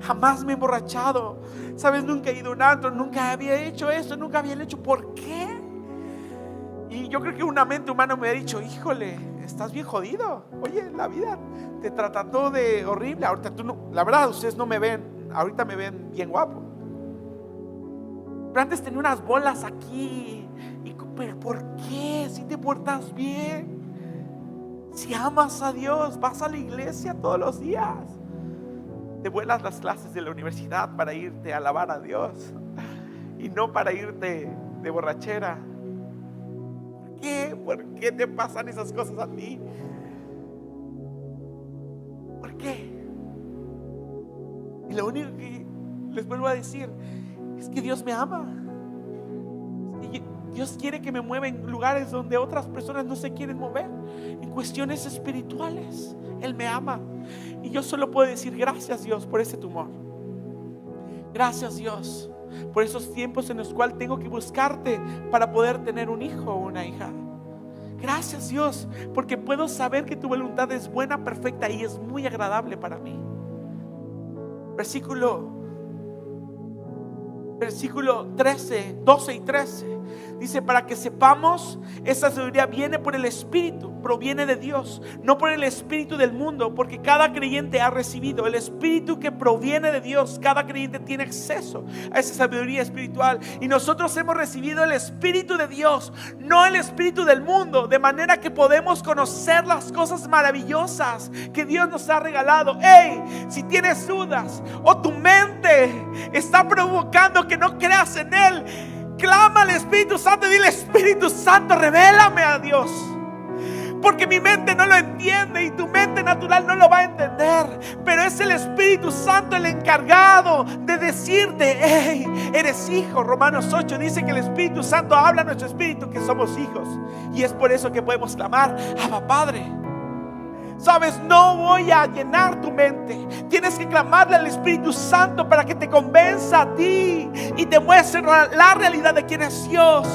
Speaker 1: jamás me he emborrachado, sabes, nunca he ido a un antro, nunca había hecho esto, nunca había hecho. ¿Por qué? Y yo creo que una mente humana me ha dicho: híjole, estás bien jodido. Oye, la vida te trató de horrible. Ahorita tú no, la verdad, ustedes no me ven, ahorita me ven bien guapo. Pero antes tenía unas bolas aquí. ¿Pero por qué? Si te portas bien, si amas a Dios, vas a la iglesia todos los días, te vuelas las clases de la universidad para irte a alabar a Dios y no para irte de borrachera. ¿Por qué te pasan esas cosas a ti? ¿Por qué? Y lo único que les vuelvo a decir es que Dios me ama. Dios quiere que me mueva en lugares donde otras personas no se quieren mover, en cuestiones espirituales. Él me ama. Y yo solo puedo decir: gracias, Dios, por ese tumor. Gracias, Dios, por esos tiempos en los cuales tengo que buscarte para poder tener un hijo o una hija. Gracias, Dios, porque puedo saber que tu voluntad es buena, perfecta y es muy agradable para mí. Versículo versículo 13, 12 y 13. Dice, para que sepamos, esta sabiduría viene por el Espíritu, proviene de Dios, no por el espíritu del mundo, porque cada creyente ha recibido el Espíritu que proviene de Dios. Cada creyente tiene acceso a esa sabiduría espiritual, y nosotros hemos recibido el Espíritu de Dios, no el espíritu del mundo, de manera que podemos conocer las cosas maravillosas que Dios nos ha regalado. Hey, si tienes dudas o tu mente está provocando que no creas en Él, clama al Espíritu Santo y dile: Espíritu Santo, revélame a Dios, porque mi mente no lo entiende y tu mente natural no lo va a entender, pero es el Espíritu Santo el encargado de decirte: hey, eres hijo. Romanos 8 dice que el Espíritu Santo habla a nuestro espíritu que somos hijos, y es por eso que podemos clamar: Abba, Padre. Sabes, no voy a llenar tu mente. Tienes que clamarle al Espíritu Santo para que te convenza a ti y te muestre la realidad de quién es Dios.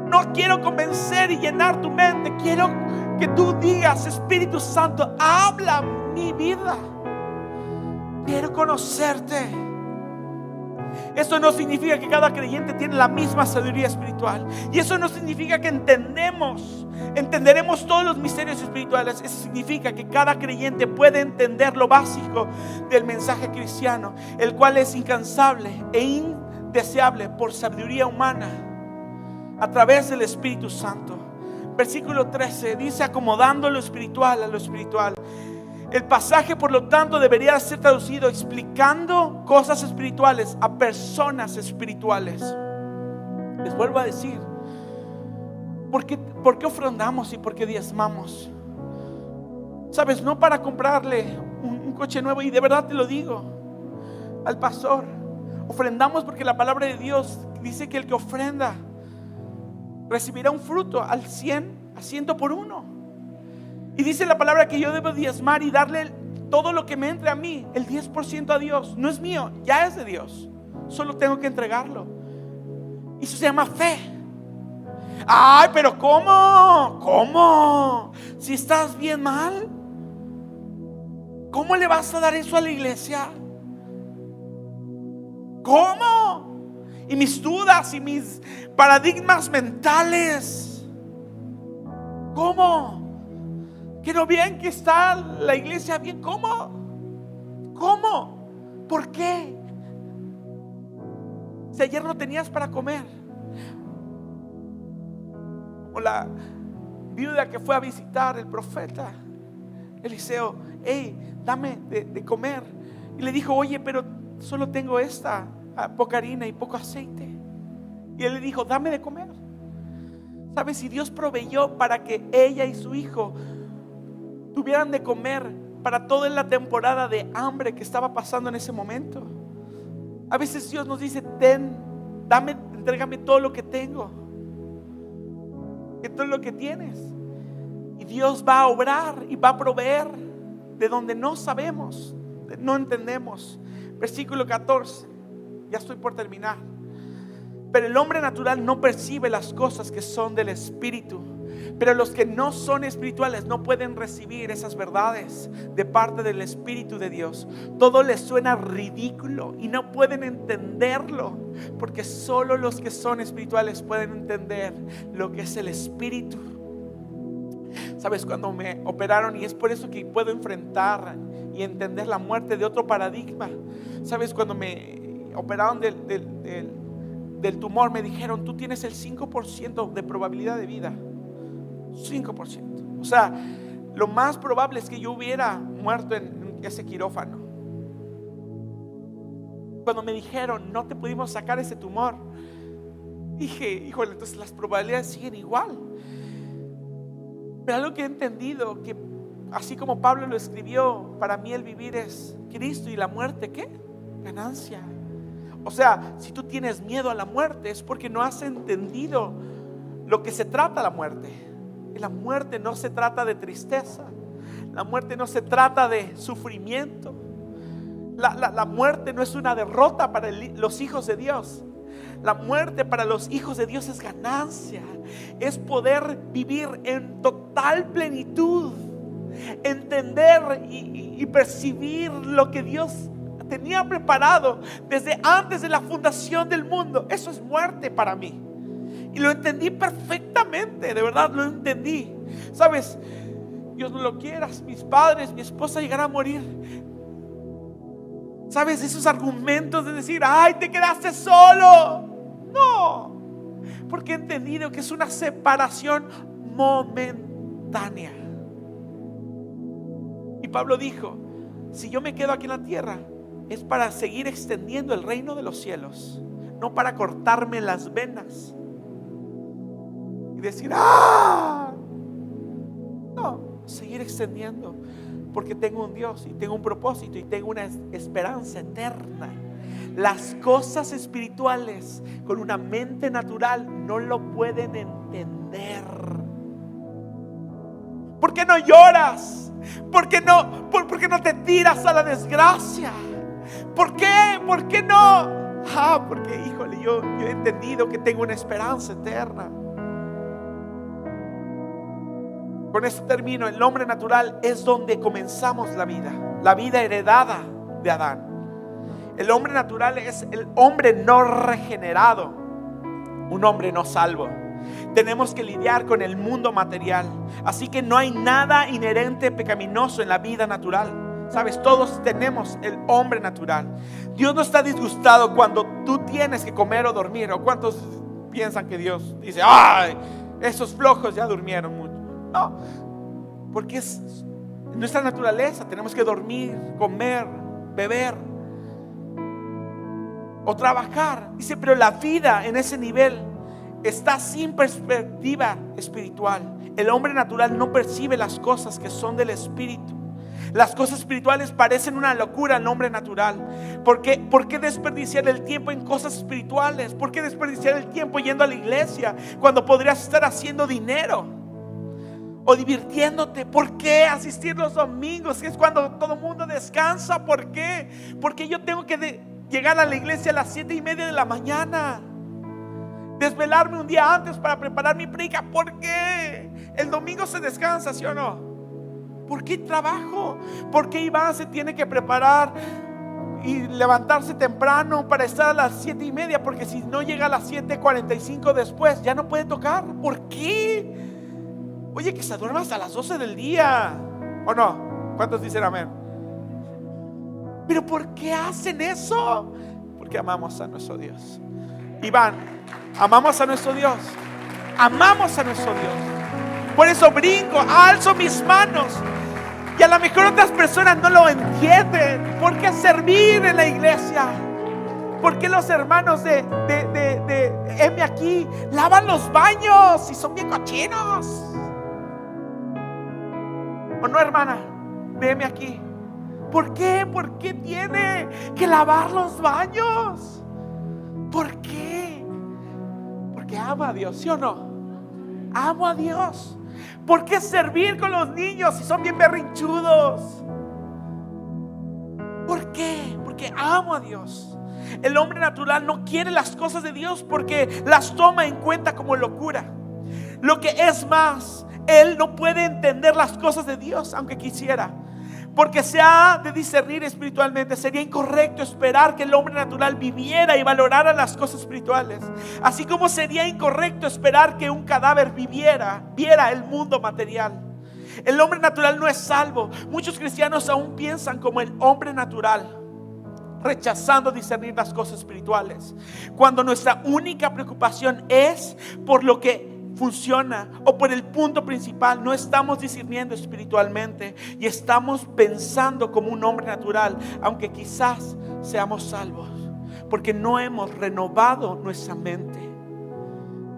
Speaker 1: No quiero convencer y llenar tu mente. Quiero que tú digas: Espíritu Santo, habla mi vida. Quiero conocerte. Eso no significa que cada creyente tiene la misma sabiduría espiritual, y eso no significa que entenderemos todos los misterios espirituales. Eso significa que cada creyente puede entender lo básico del mensaje cristiano, el cual es incansable e indeseable por sabiduría humana a través del Espíritu Santo. Versículo 13 dice: acomodando lo espiritual a lo espiritual. El pasaje, por lo tanto, debería ser traducido: explicando cosas espirituales a personas espirituales. Les vuelvo a decir, ¿por qué ofrendamos y por qué diezmamos? Sabes, no para comprarle un coche nuevo, y de verdad te lo digo al pastor. Ofrendamos porque la palabra de Dios dice que el que ofrenda recibirá un fruto al 100, a 100 por uno. Y dice la palabra que yo debo diezmar y darle todo lo que me entre a mí, el 10% a Dios. No es mío, ya es de Dios. Solo tengo que entregarlo. Y eso se llama fe. Ay, pero ¿cómo? ¿Cómo? Si estás bien mal, ¿cómo le vas a dar eso a la iglesia? ¿Cómo? Y mis dudas y mis paradigmas mentales. ¿Cómo? Que no bien que está la iglesia bien. ¿Cómo? ¿Cómo? ¿Por qué? Si ayer no tenías para comer. O la viuda que fue a visitar el profeta Eliseo: hey, dame de comer. Y le dijo: oye, pero solo tengo esta, poca harina y poco aceite. Y él le dijo: dame de comer. ¿Sabes? Si Dios proveyó para que ella y su hijo tuvieran de comer para toda la temporada de hambre que estaba pasando en ese momento. A veces Dios nos dice: dame, entrégame todo lo que tengo, que todo lo que tienes. Y Dios va a obrar y va a proveer de donde no sabemos, no entendemos. Versículo 14, ya estoy por terminar. Pero el hombre natural no percibe las cosas que son del Espíritu, pero los que no son espirituales no pueden recibir esas verdades de parte del Espíritu de Dios. Todo les suena ridículo y no pueden entenderlo, porque solo los que son espirituales pueden entender lo que es el Espíritu. Sabes, cuando me operaron, y es por eso que puedo enfrentar y entender la muerte de otro paradigma. Sabes, cuando me operaron del tumor, me dijeron: tú tienes el 5% de probabilidad de vida. 5%. O sea, lo más probable es que yo hubiera muerto en ese quirófano. Cuando me dijeron: no te pudimos sacar ese tumor, dije: híjole, entonces las probabilidades siguen igual. Pero algo que he entendido, que así como Pablo lo escribió, para mí el vivir es Cristo y la muerte, ¿qué? Ganancia. O sea, si tú tienes miedo a la muerte, es porque no has entendido lo que se trata la muerte. La muerte no se trata de tristeza. La muerte no se trata de sufrimiento. La muerte no es una derrota para los hijos de Dios. La muerte para los hijos de Dios es ganancia. Es poder vivir en total plenitud, entender y percibir lo que Dios tenía preparado desde antes de la fundación del mundo, eso es muerte para mí. Y lo entendí perfectamente, de verdad lo entendí. Sabes, Dios no lo quiera, mis padres, mi esposa llegará a morir. Sabes, esos argumentos de decir, ay, te quedaste solo. No, porque he entendido que es una separación momentánea. Y Pablo dijo, si yo me quedo aquí en la tierra, es para seguir extendiendo el reino de los cielos, no para cortarme las venas y decir, no, seguir extendiendo, porque tengo un Dios y tengo un propósito y tengo una esperanza eterna. Las cosas espirituales con una mente natural no lo pueden entender. ¿Por qué no lloras? ¿Por qué no te tiras a la desgracia? ¿Por qué? ¿Por qué no? Porque híjole, yo he entendido que tengo una esperanza eterna. Con esto termino. El hombre natural es donde comenzamos la vida heredada de Adán. El hombre natural es el hombre no regenerado, un hombre no salvo. Tenemos que lidiar con el mundo material, así que no hay nada inherente pecaminoso en la vida natural. Sabes, todos tenemos el hombre natural. Dios no está disgustado cuando tú tienes que comer o dormir. ¿O cuántos piensan que Dios dice, ay, esos flojos ya durmieron mucho? No, porque es nuestra naturaleza. Tenemos que dormir, comer, beber o trabajar. Dice, pero la vida en ese nivel está sin perspectiva espiritual. El hombre natural no percibe las cosas que son del espíritu. Las cosas espirituales parecen una locura al hombre natural. ¿Por qué desperdiciar el tiempo en cosas espirituales? ¿Por qué desperdiciar el tiempo yendo a la iglesia cuando podrías estar haciendo dinero o divirtiéndote? ¿Por qué asistir los domingos, que es cuando todo el mundo descansa? ¿Por qué? Porque yo tengo que llegar a la iglesia a las 7:30 de la mañana, desvelarme un día antes para preparar mi predica. ¿Por qué? El domingo se descansa, ¿sí o no? ¿Por qué trabajo? ¿Por qué Iván se tiene que preparar y levantarse temprano para estar a las 7:30? Porque si no llega a las 7:45 después, ya no puede tocar. ¿Por qué? Oye, que se duerma hasta las 12 del día, ¿o no? ¿Cuántos dicen amén? ¿Pero por qué hacen eso? Porque amamos a nuestro Dios. Iván, amamos a nuestro Dios. Amamos a nuestro Dios. Por eso brinco, alzo mis manos. Y a lo mejor otras personas no lo entienden. ¿Por qué servir en la iglesia? ¿Por qué los hermanos de M aquí lavan los baños y son bien cochinos? ¿O no, hermana? Veme aquí. ¿Por qué? ¿Por qué tiene que lavar los baños? ¿Por qué? Porque ama a Dios, ¿sí o no? Amo a Dios. ¿Por qué servir con los niños si son bien berrinchudos? ¿Por qué? Porque amo a Dios. El hombre natural no quiere las cosas de Dios porque las toma en cuenta como locura. Lo que es más, él no puede entender las cosas de Dios aunque quisiera, porque se ha de discernir espiritualmente. Sería incorrecto esperar que el hombre natural viviera y valorara las cosas espirituales, así como sería incorrecto esperar que un cadáver viera el mundo material. El hombre natural no es salvo. Muchos cristianos aún piensan como el hombre natural, rechazando discernir las cosas espirituales, cuando nuestra única preocupación es por lo que funciona o por el punto principal. No estamos discerniendo espiritualmente y estamos pensando como un hombre natural, aunque quizás seamos salvos, porque no hemos renovado nuestra mente.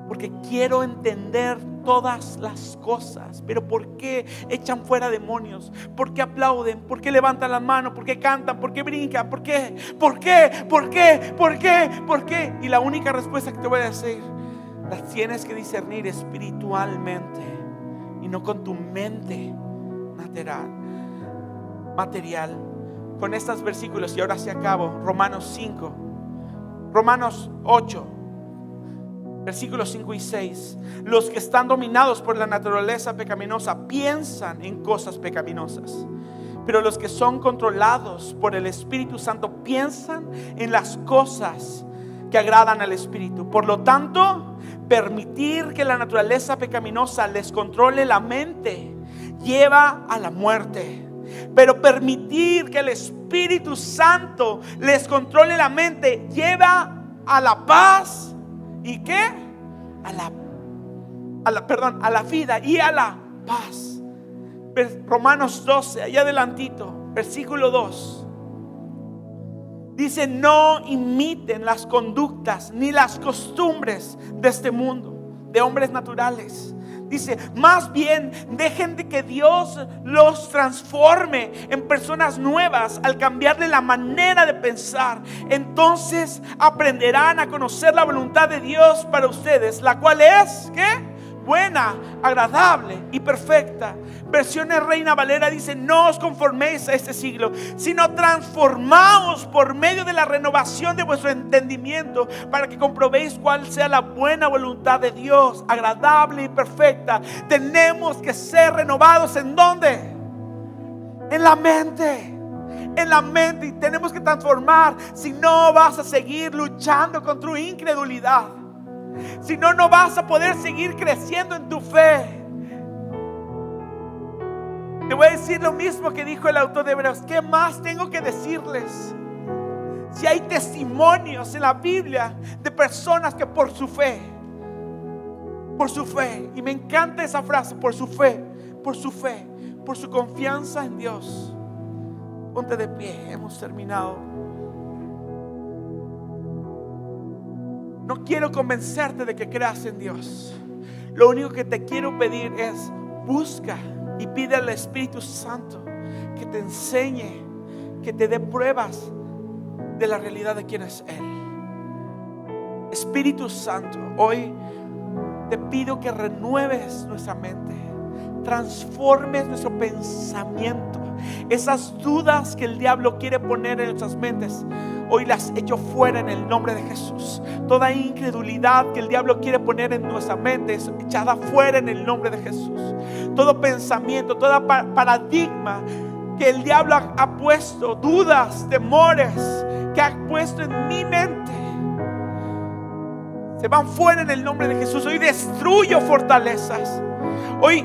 Speaker 1: Porque quiero entender todas las cosas. Pero ¿por qué echan fuera demonios? ¿Por qué aplauden? ¿Por qué levantan la mano? ¿Por qué cantan? ¿Por qué brincan? ¿Por qué? ¿Por qué? ¿Por qué? ¿Por qué? ¿Por qué? Y la única respuesta que te voy a decir: las tienes que discernir espiritualmente y no con tu mente material. Con estos versículos, y ahora se acabo, Romanos 5, Romanos 8, versículos 5 y 6. Los que están dominados por la naturaleza pecaminosa piensan en cosas pecaminosas, Pero los que son controlados por el Espíritu Santo piensan en las cosas que agradan al Espíritu. Por lo tanto, permitir que la naturaleza pecaminosa les controle la mente lleva a la muerte. Pero permitir que el Espíritu Santo les controle la mente lleva a la paz. ¿Y qué? A la vida y a la paz. Romanos 12, allá adelantito, versículo 2. Dice: no imiten las conductas ni las costumbres de este mundo, de hombres naturales. Dice: más bien dejen de que Dios los transforme en personas nuevas al cambiarle la manera de pensar. Entonces aprenderán a conocer la voluntad de Dios para ustedes, la cual es, ¿qué? Buena, agradable y perfecta. Versiones Reina Valera dice: no os conforméis a este siglo, sino transformaos por medio de la renovación de vuestro entendimiento, para que comprobéis cuál sea la buena voluntad de Dios, agradable y perfecta. Tenemos que ser renovados. ¿En dónde? En la mente. En la mente. Y tenemos que transformar. Si no, vas a seguir luchando con tu incredulidad. Si no, no vas a poder seguir creciendo en tu fe. Te voy a decir lo mismo que dijo el autor de Hebreos. ¿Qué más tengo que decirles? Si hay testimonios en la Biblia de personas que por su fe, y me encanta esa frase, por su fe, por su confianza en Dios. Ponte de pie, hemos terminado. No quiero convencerte de que creas en Dios. Lo único que te quiero pedir es: busca y pide al Espíritu Santo que te enseñe, que te dé pruebas de la realidad de quién es Él. Espíritu Santo, hoy te pido que renueves nuestra mente, transformes nuestro pensamiento. Esas dudas que el diablo quiere poner en nuestras mentes, hoy las echo fuera en el nombre de Jesús. Toda incredulidad que el diablo quiere poner en nuestra mente es echada fuera en el nombre de Jesús. Todo pensamiento, todo paradigma que el diablo ha puesto, dudas, temores que ha puesto en mi mente, se van fuera en el nombre de Jesús. Hoy destruyo fortalezas. Hoy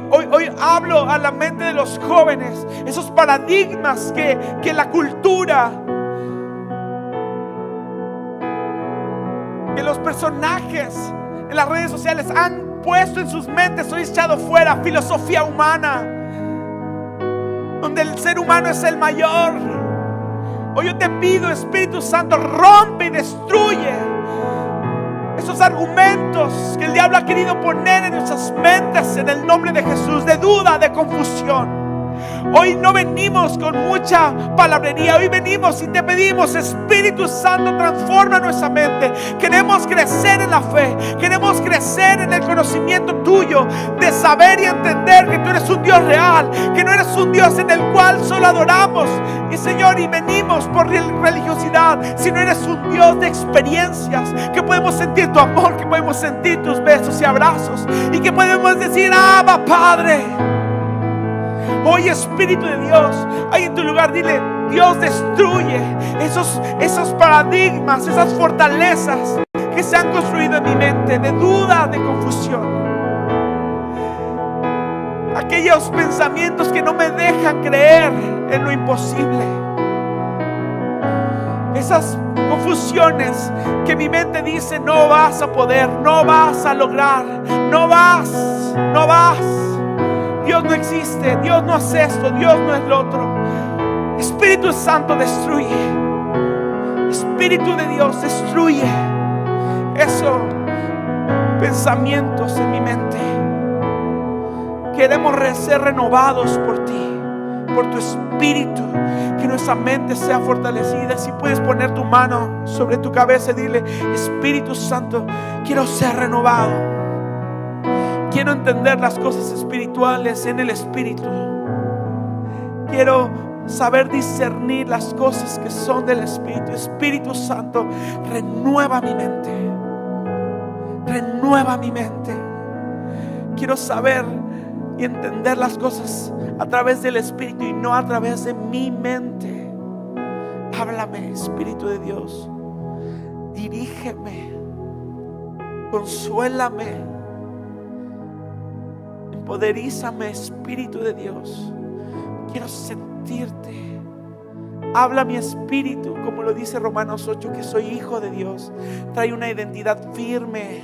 Speaker 1: hablo a la mente de los jóvenes, esos paradigmas que la cultura, que los personajes en las redes sociales han puesto en sus mentes. Hoy echado fuera filosofía humana, donde el ser humano es el mayor. Hoy yo te pido, Espíritu Santo, rompe y destruye esos argumentos que el diablo ha querido poner en nuestras mentes en el nombre de Jesús, de duda, de confusión. Hoy no venimos con mucha palabrería. Hoy venimos y te pedimos: Espíritu Santo, transforma nuestra mente. Queremos crecer en la fe. Queremos crecer en el conocimiento tuyo, de saber y entender que tú eres un Dios real, que no eres un Dios en el cual solo adoramos. Y Señor, y venimos por religiosidad, sino eres un Dios de experiencias, que podemos sentir tu amor, que podemos sentir tus besos y abrazos, y que podemos decir: Abba, Padre. Hoy, Espíritu de Dios, ahí en tu lugar, dile: Dios, destruye esos paradigmas, esas fortalezas que se han construido en mi mente, de duda, de confusión. Aquellos pensamientos que no me dejan creer en lo imposible. Esas confusiones que mi mente dice: no vas a poder, no vas a lograr, no vas. Dios no existe, Dios no hace esto, Dios no es lo otro. Espíritu Santo, destruye. Espíritu de Dios, destruye esos pensamientos en mi mente. Queremos ser renovados por ti, por tu Espíritu. Que nuestra mente sea fortalecida. Si puedes poner tu mano sobre tu cabeza y dile: Espíritu Santo, quiero ser renovado. Quiero entender las cosas espirituales en el Espíritu. Quiero saber discernir las cosas que son del Espíritu. Espíritu Santo, renueva mi mente. Renueva mi mente. Quiero saber y entender las cosas a través del Espíritu y no a través de mi mente. Háblame, Espíritu de Dios. Dirígeme, consuélame, empoderízame, Espíritu de Dios. Quiero sentirte. Habla mi espíritu, como lo dice Romanos 8, que soy hijo de Dios. Trae una identidad firme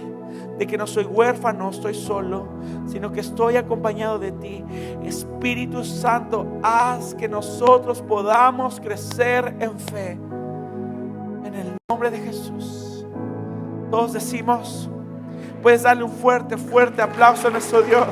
Speaker 1: de que no soy huérfano, estoy solo, sino que estoy acompañado de ti. Espíritu Santo, haz que nosotros podamos crecer en fe. En el nombre de Jesús. Todos decimos, puedes darle un fuerte, fuerte aplauso a nuestro Dios.